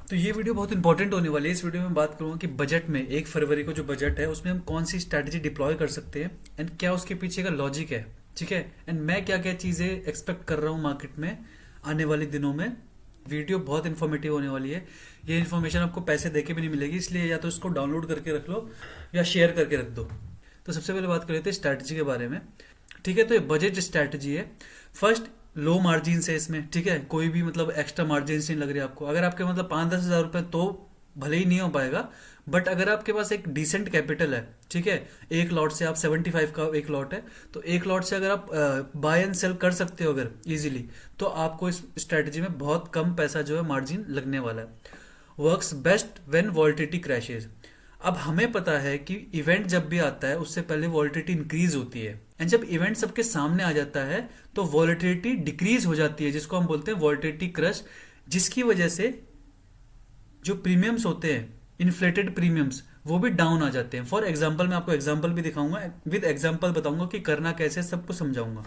तो ये वीडियो बहुत इंपॉर्टेंट होने वाली है। इस वीडियो में बात करूंगा कि बजट में 1 फरवरी को जो बजट है उसमें हम कौन सी स्ट्रैटेजी डिप्लॉय कर सकते हैं एंड क्या उसके पीछे का लॉजिक है। ठीक है, एंड मैं क्या क्या चीज़ें एक्सपेक्ट कर रहा हूँ मार्केट में आने वाले दिनों में। वीडियो बहुत इन्फॉर्मेटिव होने वाली है। ये इन्फॉर्मेशन आपको पैसे देके भी नहीं मिलेगी, इसलिए या तो इसको डाउनलोड करके रख लो या शेयर करके रख दो। तो सबसे पहले बात कर लेते हैं स्ट्रैटेजी के बारे में। ठीक है, तो ये बजट स्ट्रैटेजी है। फर्स्ट, लो मार्जिन है इसमें। ठीक है, कोई भी मतलब एक्स्ट्रा मार्जिन नहीं लग रही आपको। अगर आपके मतलब 5-10 हज़ार रुपए तो भले ही नहीं हो पाएगा, बट अगर आपके पास एक डिसेंट कैपिटल है, ठीक है, एक लॉट से आप 75 का एक लॉट है, तो एक लॉट से अगर आप बाय एंड सेल कर सकते हो अगर इजीली, तो आपको इस स्ट्रेटजी में बहुत कम पैसा जो है मार्जिन लगने वाला है। Works best when volatility crashes. अब हमें पता है कि इवेंट जब भी आता है उससे पहले वॉलिटिलिटी इंक्रीज होती है, एंड जब इवेंट सबके सामने आ जाता है तो वॉलिटिलिटी डिक्रीज हो जाती है, जिसको हम बोलते हैं वॉलिटिलिटी क्रश, जिसकी वजह से जो प्रीमियम्स होते हैं, इन्फ्लेटेड प्रीमियम्स, वो भी डाउन आ जाते हैं। फॉर एग्जाम्पल मैं आपको एग्जाम्पल भी दिखाऊंगा, विद एग्जाम्पल बताऊंगा कि करना कैसे, सबको समझाऊंगा।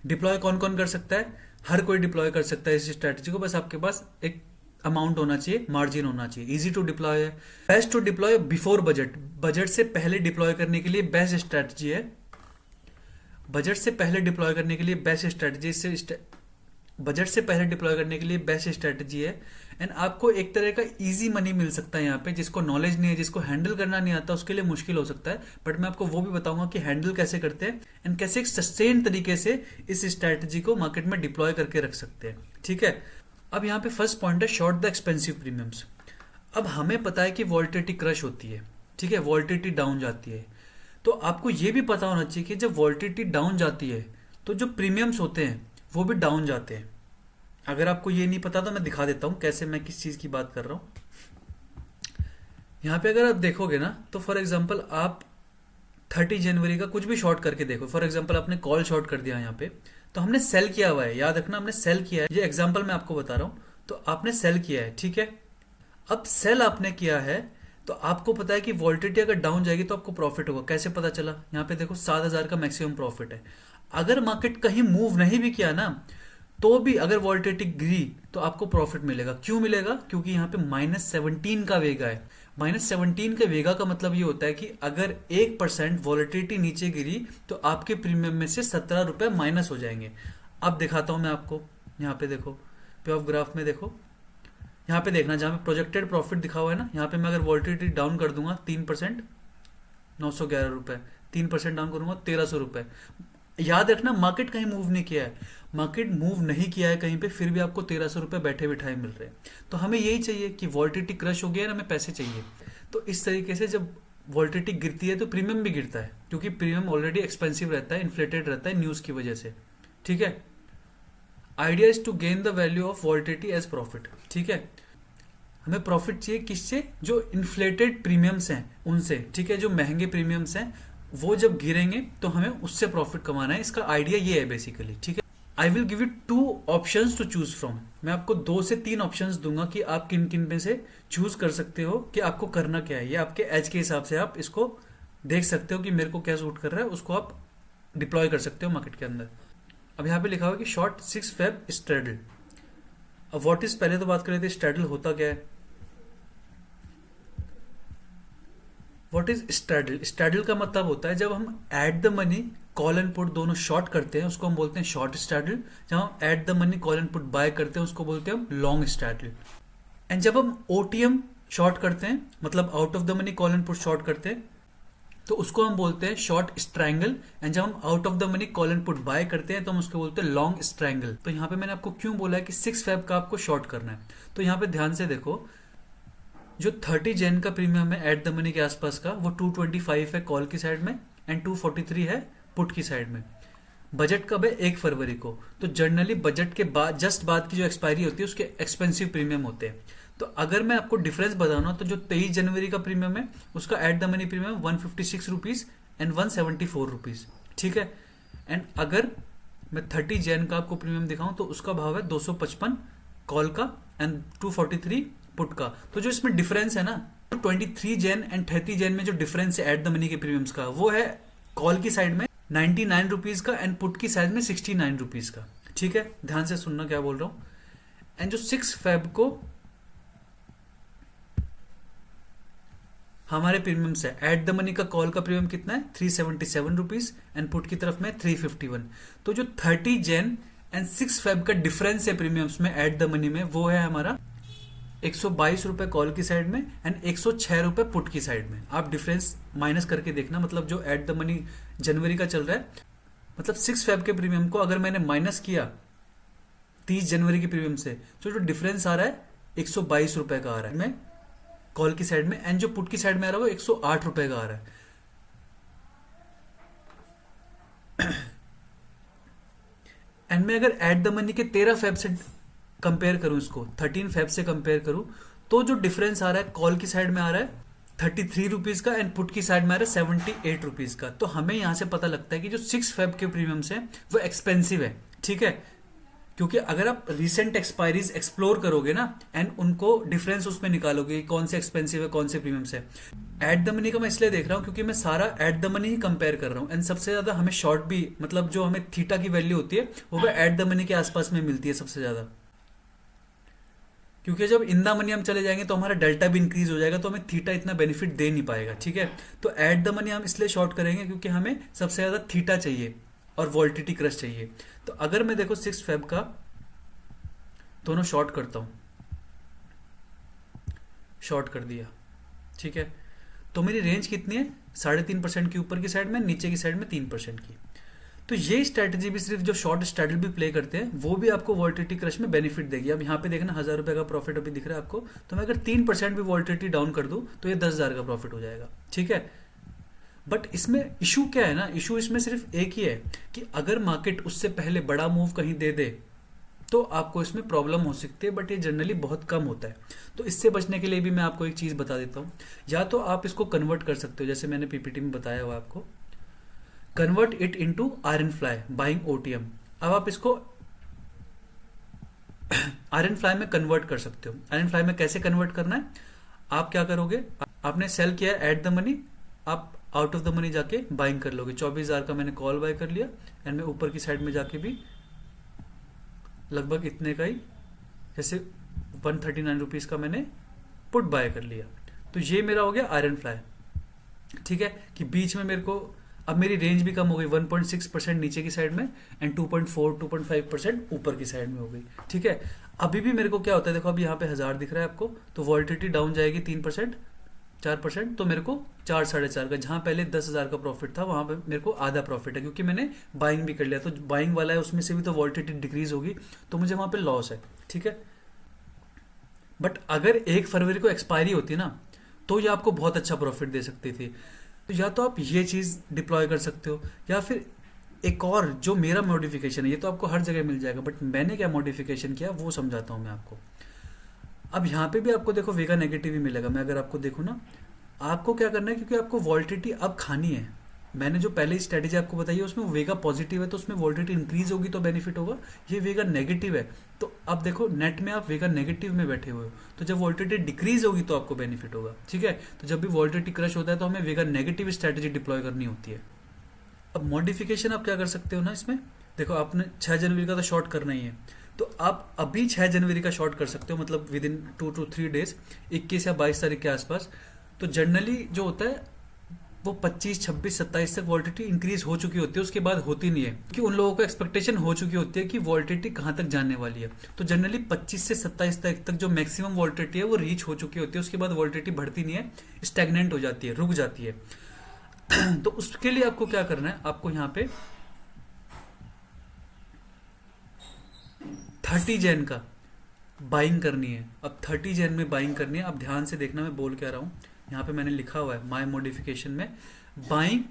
डिप्लॉय कौन कौन कर सकता है? हर कोई डिप्लॉय कर सकता है इस स्ट्रैटेजी को, बस आपके पास एक अमाउंट होना चाहिए, मार्जिन होना चाहिए। इजी टू डिप्लॉय है। Best to deploy before budget. Budget से पहले डिप्लॉय करने के लिए बेस्ट स्ट्रैटेजी है। बजट से पहले डिप्लॉय करने के लिए बेस्ट स्ट्रैटेजी से बजट से पहले डिप्लॉय करने के लिए बेस्ट स्ट्रैटेजी है। एंड आपको एक तरह का इजी मनी मिल सकता है यहाँ पे। जिसको नॉलेज नहीं है, जिसको हैंडल करना नहीं आता, उसके लिए मुश्किल हो सकता है, बट मैं आपको वो भी बताऊंगा कि हैंडल कैसे करते हैं एंड कैसे एक सस्टेन तरीके से इस स्ट्रैटेजी को मार्केट में डिप्लॉय करके रख सकते हैं। ठीक है, अब यहाँ पे फर्स्ट पॉइंट है शॉर्ट द एक्सपेंसिव प्रीमियम्स। अब हमें पता है कि वॉल्टिलिटी क्रश होती है, ठीक है, वॉल्टिलिटी डाउन जाती है, तो आपको ये भी पता होना चाहिए कि जब वॉल्टिलिटी डाउन जाती है तो जो प्रीमियम्स होते हैं वो भी डाउन जाते हैं। अगर आपको ये नहीं पता तो मैं दिखा देता हूँ कैसे, मैं किस चीज़ की बात कर रहा हूँ। यहाँ पे अगर आप देखोगे ना, तो फॉर एग्जाम्पल आप 30 जनवरी का कुछ भी शॉर्ट करके देखो। फॉर एग्जाम्पल आपने कॉल शॉर्ट कर दिया यहाँ पे, तो हमने सेल किया हुआ है, याद रखना हमने सेल किया है। ये एग्जाम्पल मैं आपको बता रहा हूँ, तो आपने सेल किया है, ठीक है। अब सेल आपने किया है तो आपको पता है कि वॉल्टिलिटी अगर डाउन जाएगी तो आपको प्रॉफिट होगा। कैसे पता चला? यहाँ पे देखो 7,000 का मैक्सिमम प्रॉफिट है। अगर मार्केट कहीं मूव नहीं भी किया ना, तो भी अगर वॉल्टिलिटी गिरी तो आपको प्रॉफिट मिलेगा। क्यों मिलेगा? क्योंकि यहाँ पे -17 का वेगा है। -17 के वेगा का मतलब ये होता है कि अगर 1% वॉलिटिलिटी नीचे गिरी तो आपके प्रीमियम में से 17 रुपए माइनस हो जाएंगे। अब दिखाता हूं मैं आपको। यहाँ पे देखो, पे ऑफ ग्राफ में देखो, यहाँ पे देखना जहाँ पे प्रोजेक्टेड प्रॉफिट दिखा हुआ है ना, यहाँ पे मैं अगर वॉलिटिलिटी डाउन कर दूंगा 3%, 911 रुपए, 3% डाउन करूंगा 1300 रुपए। याद रखना मार्केट कहीं मूव नहीं किया है, मार्केट मूव नहीं किया है कहीं पे, फिर भी आपको 1300 रुपए बैठे बिठाए मिल रहे हैं। तो हमें यही चाहिए कि वॉल्टिलिटी क्रश हो गया ना, हमें पैसे चाहिए। तो इस तरीके से जब वॉल्टिलिटी गिरती है तो प्रीमियम भी गिरता है, क्योंकि प्रीमियम ऑलरेडी एक्सपेंसिव रहता है, इन्फ्लेटेड रहता है न्यूज की वजह से। ठीक है, idea is to gain the value of volatility as profit. ठीक है, हमें प्रॉफिट चाहिए किससे? जो इन्फ्लेटेड प्रीमियम्स हैं उनसे। ठीक है, जो महंगे प्रीमियम्स हैं वो जब गिरेंगे तो हमें उससे प्रॉफिट कमाना है। इसका आइडिया ये है बेसिकली। ठीक है, I will give you 2 options to choose from. मैं आपको 2 से 3 ऑप्शंस दूंगा कि आप किन किन में से चूज कर सकते हो कि आपको करना क्या है। ये आपके एज के हिसाब से आप इसको देख सकते हो कि मेरे को क्या सूट कर रहा है, उसको आप डिप्लॉय कर सकते हो मार्केट के अंदर। अब यहाँ पे लिखा हुआ है कि शॉर्ट 6 फेब स्ट्रेडल। अब व्हाट इज, पहले तो बात कर रहे थे स्ट्रेडल होता क्या है। What is straddle? स्ट्रेडल का मतलब होता है जब हम at the money call and put दोनों शॉर्ट करते हैं, उसको हम बोलते हैं शॉर्ट स्ट्रेडल। जब हम at the money call and put buy करते हैं, उसको बोलते हैं हम लॉन्ग स्ट्रेडल। एंड जब हम ओटीएम शॉर्ट करते हैं, मतलब out of the money call and put short करते हैं, तो उसको हम बोलते हैं शॉर्ट स्ट्रैंगल। एंड जब हम out of the money call and put buy करते हैं तो हम उसको बोलते हैं लॉन्ग स्ट्रैंगल। तो यहाँ पे मैंने आपको क्यों बोला है कि 6 फेब का आपको शॉर्ट करना है, तो यहाँ पे ध्यान से देखो, जो 30 जैन का प्रीमियम है एट द मनी के आसपास का, वो 225 है कॉल की साइड में एंड 243 है पुट की साइड में। बजट कब है? 1 फरवरी को। तो जनरली बजट के बाद, जस्ट बाद की जो एक्सपायरी होती है, उसके एक्सपेंसिव प्रीमियम होते हैं। तो अगर मैं आपको डिफरेंस बताऊँ तो जो 23 जनवरी का प्रीमियम है उसका at the money premium 156 rupees and 174 rupees. ठीक है, एंड अगर मैं 30 जैन का आपको प्रीमियम दिखाऊं तो उसका भाव है 255 कॉल का एंड 243 पुट का। तो जो इसमें डिफरेंस है ना, 23 जैन एंड 30 जैन में जो डिफरेंस है एट द मनी के प्रीमियम्स का, वो है कॉल की साइड में 99 रुपीज का एंड पुट की साइड में 69 रुपीज का। ठीक है, ध्यान से सुनना क्या बोल रहा हूं। एंड जो 6 फेब को हमारे प्रीमियम से एट द मनी का कॉल का प्रीमियम कितना है 377 रुपीज एंड पुट की तरफ में 351। तो जो 30 जैन एंड 6 फेब का डिफरेंस है प्रीमियम्स में एट द मनी में, वो है हमारा 122 रुपए कॉल की साइड में एंड 106 रुपए पुट की साइड में। आप डिफरेंस माइनस करके देखना, मतलब जो एट द मनी जनवरी का चल रहा है, मतलब 6 फेब के प्रीमियम को अगर मैंने माइनस किया 30 जनवरी के प्रीमियम से, तो जो डिफरेंस आ रहा है 122 रुपए का आ रहा है मैं कॉल की साइड में, एंड जो पुट की साइड में आ रहा है वो 108 रुपए का आ रहा है। एंड मैं अगर एट द मनी के 13 फेब से कंपेयर करूं, इसको 13 फेब से कंपेयर करूं, तो जो डिफरेंस आ रहा है कॉल की साइड में आ रहा है 33 रुपीज का एंड पुट की साइड में आ रहा है 78 रुपीज का। तो हमें यहां से पता लगता है कि जो 6 फेब के प्रीमियम्स है वो एक्सपेंसिव है, ठीक है। क्योंकि अगर आप रिसेंट एक्सपायरीज एक्सप्लोर करोगे ना एंड उनको डिफरेंस उसमें निकालोगे कौन से एक्सपेंसिव है कौन से प्रीमियम्स है। एट द मनी का मैं इसलिए देख रहा हूँ क्योंकि मैं सारा at the money he compare कर रहा हूँ, एंड सबसे ज्यादा हमें शॉर्ट भी, मतलब जो हमें थीटा की वैल्यू होती है वो भी एट द मनी के आसपास में मिलती है सबसे ज्यादा। क्योंकि जब इन द मनी हम चले जाएंगे तो हमारा डेल्टा भी इंक्रीज हो जाएगा, तो हमें थीटा इतना बेनिफिट दे नहीं पाएगा, ठीक है। तो एट द मनी हम इसलिए शॉर्ट करेंगे क्योंकि हमें सबसे ज्यादा थीटा चाहिए और वोल्टिटी क्रश चाहिए। तो अगर मैं देखो 6 फेब का दोनों शॉर्ट करता हूं, शॉर्ट कर दिया, ठीक है। तो मेरी रेंज कितनी है 3.5% की ऊपर की साइड में, नीचे की साइड में 3% की। तो ये स्ट्रैटेजी भी सिर्फ जो शॉर्ट स्ट्रैटेजी भी प्ले करते हैं वो भी आपको वोल्टिलिटी क्रश में बेनिफिट देगी। अब यहाँ पे देखना 1000 रुपए का प्रॉफिट अभी दिख रहा है आपको, तो मैं अगर 3% भी वोल्टिलिटी डाउन कर दूं तो ये 10,000 का प्रॉफिट हो जाएगा, ठीक है। बट इसमें इशू क्या है ना, इशू इसमें सिर्फ एक ही है कि अगर मार्केट उससे पहले बड़ा मूव कहीं दे दे तो आपको इसमें प्रॉब्लम हो सकती है, बट ये जनरली बहुत कम होता है। तो इससे बचने के लिए भी मैं आपको एक चीज बता देता हूँ, या तो आप इसको कन्वर्ट कर सकते हो जैसे मैंने पीपीटी में बताया हुआ आपको, convert it into iron fly buying OTM. अब आप इसको आयरन फ्लाई में कन्वर्ट कर सकते हो। आयरन फ्लाई में कैसे कन्वर्ट करना है, आप क्या करोगे, आपने सेल किया एट द मनी, आप आउट ऑफ द मनी जाके बाइंग कर लोगे। 24,000 का मैंने कॉल बाय कर लिया एंड मैं ऊपर की साइड में जाके भी लगभग इतने का ही, जैसे 139 रुपीज का मैंने पुट बाय कर लिया। तो ये मेरा हो गया आयरन फ्लाई, ठीक है। कि बीच में मेरे को अब मेरी रेंज भी कम हो गई, 1.6% नीचे की साइड में एंड 2.4-2.5% ऊपर की साइड में हो गई, ठीक है। अभी भी मेरे को क्या होता है, देखो अभी यहाँ पे 1000 दिख रहा है आपको, तो वॉल्टिलिटी डाउन जाएगी 3%, 4%, तो मेरे को 4-4.5 का, जहां पहले 10,000 का प्रॉफिट था वहां पे मेरे को आधा प्रॉफिट है क्योंकि मैंने बाइंग भी कर लिया। तो बाइंग वाला है उसमें से भी तो वॉल्टिलिटी डिक्रीज होगी, तो मुझे वहां पे लॉस है, ठीक है। बट अगर 1 फरवरी को एक्सपायरी होती ना तो ये आपको बहुत अच्छा प्रॉफिट दे सकती थी। तो या तो आप ये चीज डिप्लॉय कर सकते हो, या फिर एक और जो मेरा मॉडिफिकेशन है, ये तो आपको हर जगह मिल जाएगा, बट मैंने क्या मॉडिफिकेशन किया वो समझाता हूं मैं आपको। अब यहाँ पे भी आपको देखो वेगा नेगेटिव ही मिलेगा। मैं अगर आपको देखूँ ना, आपको क्या करना है, क्योंकि आपको वॉल्टिलिटी अब खानी है। मैंने जो पहले स्ट्रेटेजी आपको बताई है उसमें वेगा पॉजिटिव है तो उसमें वॉल्टिलिटी इंक्रीज होगी तो बेनिफिट होगा। ये वेगा नेगेटिव है, तो अब देखो नेट में आप वेगा नेगेटिव में बैठे हुए हो, तो जब वॉल्टिलिटी डिक्रीज होगी तो आपको बेनिफिट होगा, ठीक है। तो जब भी वॉल्टिलिटी क्रश होता है तो हमें वेगा नेगेटिव स्ट्रेटेजी डिप्लॉय करनी होती है। अब मॉडिफिकेशन आप क्या कर सकते हो ना इसमें, देखो आपने 6 जनवरी का तो शॉर्ट करना ही है, तो आप अभी 6 जनवरी का शॉर्ट कर सकते हो, मतलब विद इन 2 to 3 डेज, 21 या 22 तारीख के आसपास। तो जनरली जो होता है वो 25, 26, 27 तक वॉल्टिलिटी इंक्रीज हो चुकी होती है, उसके बाद होती नहीं है क्योंकि उन लोगों को एक्सपेक्टेशन हो चुकी होती है कि वॉल्टिलिटी कहाँ तक जाने वाली है। तो जनरली 25 से 27 तारीख तक जो मैक्सिमम वॉल्टिलिटी है वो रीच हो चुकी होती है, उसके बाद वॉल्टिलिटी बढ़ती नहीं है, स्टैग्नेंट हो जाती है, रुक जाती है। तो उसके लिए आपको क्या करना है, आपको यहाँ पे 30 जैन का बाइंग करनी है। अब 30 जैन में बाइंग करनी है। अब ध्यान से देखना मैं बोल क्या रहा हूं, यहाँ पे मैंने लिखा हुआ है माय मॉडिफिकेशन में, buying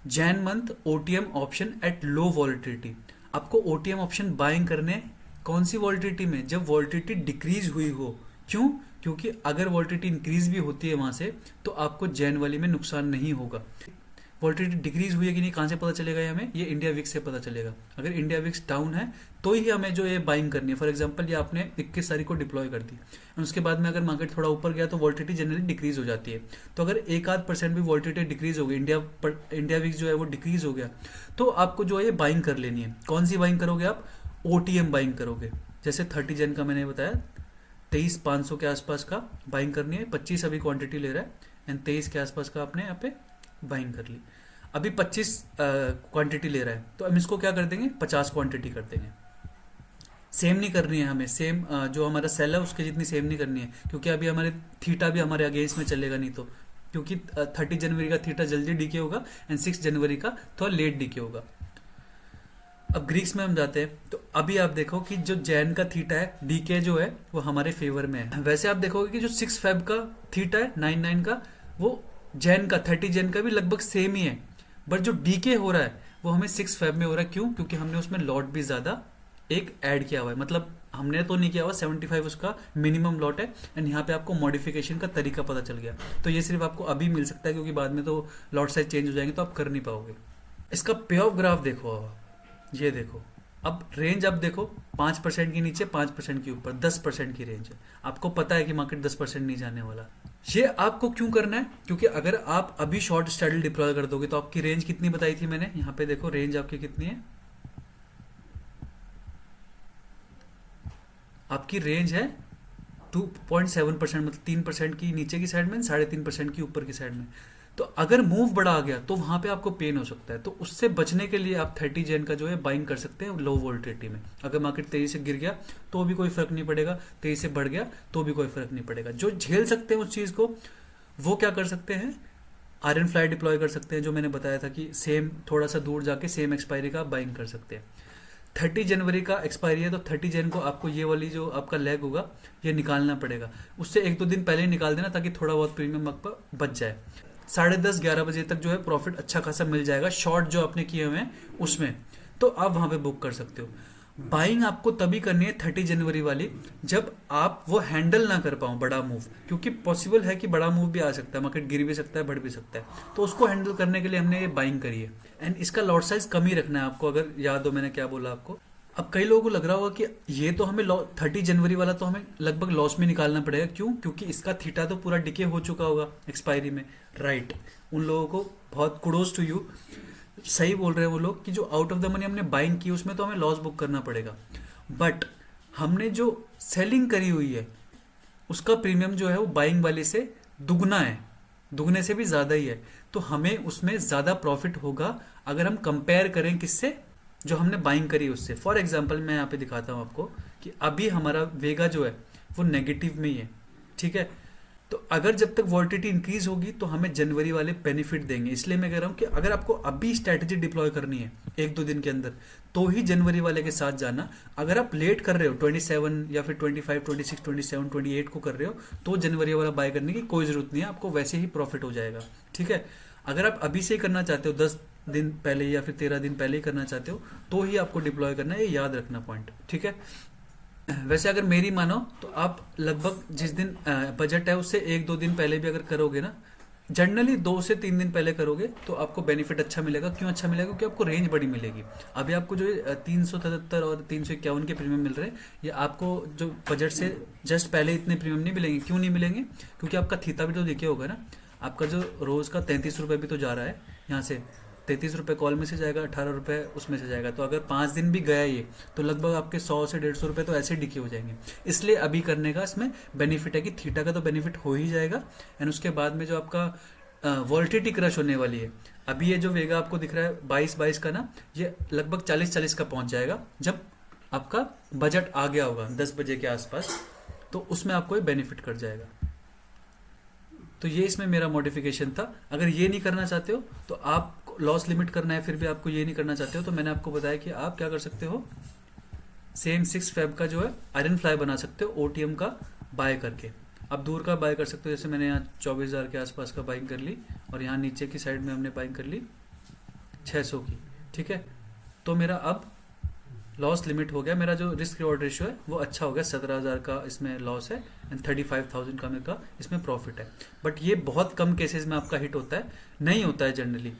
Jain month OTM option at low volatility. आपको ओटीएम ऑप्शन बाइंग करने कौन सी वॉल्टिलिटी में, जब वॉल्टिलिटी डिक्रीज हुई हो। क्यों, क्योंकि अगर वॉल्टिलिटी इंक्रीज भी होती है वहां से तो आपको जैन वाली में नुकसान नहीं होगा। वॉल्टिलिटी डिक्रीज हुई है कि नहीं कहां से पता चलेगा, ये हमें ये इंडिया विक्स से पता चलेगा। अगर इंडिया विक्स डाउन है तो ही हमें जो ये बाइंग करनी है। फॉर एग्जांपल ये आपने 21 तारीख को डिप्लॉय कर दी, उसके बाद में अगर मार्केट थोड़ा ऊपर गया तो वॉल्टिलिटी जनरली डिक्रीज हो जाती है। तो अगर 1-8% भी वॉल्टिलिटी डिक्रीज हो गई, इंडिया विक्स जो है वो डिक्रीज हो गया, तो आपको जो है ये बाइंग कर लेनी है। कौन सी बाइंग करोगे आप, ओटीएम बाइंग करोगे। जैसे 30 जन का मैंने बताया 23,500 के आसपास का बाइंग करनी है। 25 अभी क्वांटिटी ले रहा है एंड 23 के आसपास का आपने यहाँ पे बाइंग कर ली। अभी 25 क्वांटिटी ले रहा है तो हम इसको क्या कर देंगे, 50 क्वांटिटी कर देंगे। सेम नहीं करनी है हमें, सेम जो हमारा सेल है उसके जितनी सेम नहीं करनी है, क्योंकि अभी हमारे थीटा भी हमारे अगेंस्ट में चलेगा नहीं तो, क्योंकि 30 जनवरी का थीटा जल्दी डीके होगा एंड 6 जनवरी का थोड़ा लेट डीके होगा। अब ग्रीक्स में हम जाते हैं तो अभी आप देखो कि जो जैन का थीटा है डीके जो है वो हमारे फेवर में है। वैसे आप देखोगे कि जो 6 फेब का थीटा है 99 का, वो जैन का 30 जैन का भी लगभग सेम ही है, बट जो डीके हो रहा है वो हमें 6 फेब में हो रहा है। क्यों? क्योंकि हमने उसमें लॉट भी ज्यादा एक ऐड किया हुआ है, मतलब हमने तो नहीं किया हुआ, 75 उसका मिनिमम लॉट है एंड यहाँ पे आपको मॉडिफिकेशन का तरीका पता चल गया। तो ये सिर्फ आपको अभी मिल सकता है, क्योंकि बाद में तो लॉट साइज चेंज हो जाएंगे तो आप कर नहीं पाओगे। इसका पे ऑफ ग्राफ देखो, आप ये देखो, अब रेंज अब देखो 5% के नीचे 5% के ऊपर 10% की रेंज है। आपको पता है कि मार्केट 10% नहीं जाने वाला। ये आपको क्यों करना है? क्योंकि अगर आप अभी शॉर्ट स्ट्रैडल डिप्लॉय कर दोगे तो आपकी रेंज कितनी बताई थी मैंने, यहाँ पे देखो रेंज आपकी कितनी है, आपकी रेंज है 2.7%, मतलब 3% की नीचे की साइड में, 3.5% की ऊपर की साइड में। तो अगर मूव बड़ा आ गया तो वहां पे आपको पेन हो सकता है। तो उससे बचने के लिए आप 30 जेन का जो है बाइंग कर सकते हैं लो वोल्टिलिटी में। अगर मार्केट तेजी से गिर गया तो भी कोई फर्क नहीं पड़ेगा, तेजी से बढ़ गया तो भी कोई फर्क नहीं पड़ेगा। जो झेल सकते हैं उस चीज को वो क्या कर सकते हैं, आयरन फ्लाई डिप्लॉय कर सकते हैं, जो मैंने बताया था कि सेम थोड़ा सा दूर जाके सेम एक्सपायरी का बाइंग कर सकते हैं। 30 जनवरी का एक्सपायरी है तो 30 जन को आपको ये वाली जो आपका लेग होगा ये निकालना पड़ेगा। उससे 1-2 दिन पहले ही निकाल देना ताकि थोड़ा बहुत प्रीमियम आपका बच जाए। 10:30-11 बजे तक जो है प्रॉफिट अच्छा खासा मिल जाएगा शॉर्ट जो आपने किए हुए हैं उसमें, तो आप वहां पे बुक कर सकते हो। बाइंग आपको तभी करनी है 30 जनवरी वाली जब आप वो हैंडल ना कर पाओ बड़ा मूव, क्योंकि पॉसिबल है कि बड़ा मूव भी आ सकता है, मार्केट गिर भी सकता है, बढ़ भी सकता है। तो उसको हैंडल करने के लिए हमने ये बाइंग करी है एंड इसका लॉट साइज कम ही रखना है आपको। अगर याद हो मैंने क्या बोला आपको। अब कई लोगों को लग रहा होगा कि ये तो हमें 30 जनवरी वाला तो हमें लगभग लॉस में निकालना पड़ेगा। क्यों? क्योंकि इसका थीटा तो पूरा डिके हो चुका होगा एक्सपायरी में, राइट। उन लोगों को बहुत कुडोज टू यू, सही बोल रहे हैं वो लोग कि जो आउट ऑफ द मनी हमने बाइंग की उसमें तो हमें लॉस बुक करना पड़ेगा, बट हमने जो सेलिंग करी हुई है उसका प्रीमियम जो है वो बाइंग वाले से दुगना है, दुगने से भी ज्यादा ही है। तो हमें उसमें ज्यादा प्रॉफिट होगा अगर हम कंपेयर करें किससे, जो हमने बाइंग करी उससे। फॉर एग्जाम्पल मैं यहाँ पे दिखाता हूँ आपको कि अभी हमारा वेगा जो है वो नेगेटिव में ही है, ठीक है। तो अगर जब तक वॉल्टिलिटी इंक्रीज होगी तो हमें जनवरी वाले बेनिफिट देंगे। इसलिए मैं कह रहा हूँ कि अगर आपको अभी स्ट्रैटेजी डिप्लॉय करनी है 1-2 दिन के अंदर तो ही जनवरी वाले के साथ जाना। अगर आप लेट कर रहे हो 27 या फिर 25, 26, 27, 28 को कर रहे हो तो जनवरी वाला बाय करने की कोई जरूरत नहीं है, आपको वैसे ही प्रॉफिट हो जाएगा, ठीक है। अगर आप अभी से ही करना चाहते हो 10 दिन पहले या फिर 13 दिन पहले ही करना चाहते हो तो ही आपको डिप्लॉय करना है, ये याद रखना पॉइंट, ठीक है। वैसे अगर मेरी मानो तो आप लगभग जिस दिन बजट है उससे 1-2 दिन पहले भी अगर करोगे ना, जनरली 2 से 3 दिन पहले करोगे तो आपको बेनिफिट अच्छा मिलेगा। क्यों अच्छा मिलेगा? क्योंकि आपको रेंज बड़ी मिलेगी। अभी आपको जो 377 और 351 के प्रीमियम मिल रहे हैं, ये आपको जो बजट से जस्ट पहले इतने प्रीमियम नहीं मिलेंगे। क्यों नहीं मिलेंगे? क्योंकि आपका थीता भी तो दिखे होगा ना, आपका जो रोज का 33 रुपये भी तो जा रहा है यहाँ से, 33 रुपये कॉल में से जाएगा, 18 रुपये उसमें से जाएगा। तो अगर 5 दिन भी गया ये तो लगभग आपके 100 से 150 रुपये तो ऐसे डिके हो जाएंगे। इसलिए अभी करने का इसमें बेनिफिट है कि थीटा का तो बेनिफिट हो ही जाएगा एंड उसके बाद में जो आपका वॉल्टिलिटी क्रश होने वाली है, अभी ये जो वेगा आपको दिख रहा है 22 का ना, ये लगभग 40 का पहुंच जाएगा जब आपका बजट आ गया होगा 10 बजे के आसपास, तो उसमें आपको ये बेनिफिट कर जाएगा। तो ये इसमें मेरा मॉडिफिकेशन था। अगर ये नहीं करना चाहते हो तो आप लॉस लिमिट करना है, फिर भी आपको ये नहीं करना चाहते हो तो मैंने आपको बताया कि आप क्या कर सकते हो, सेम 6 फेब का जो है आयरन फ्लाई बना सकते हो ओटीएम का बाय करके। आप दूर का बाय कर सकते हो, जैसे मैंने यहाँ 24,000 के आसपास का बाइंग कर ली और यहाँ नीचे की साइड में हमने बाइंग कर ली 600 की, ठीक है। तो मेरा अब लॉस लिमिट हो गया, मेरा जो रिस्क रिवॉर्ड रेशियो है वो अच्छा हो गया। 17,000 का इसमें लॉस है एंड 35,000 का मेरे का इसमें प्रॉफिट है। बट ये बहुत कम केसेस में आपका हिट होता है, नहीं होता है जनरली।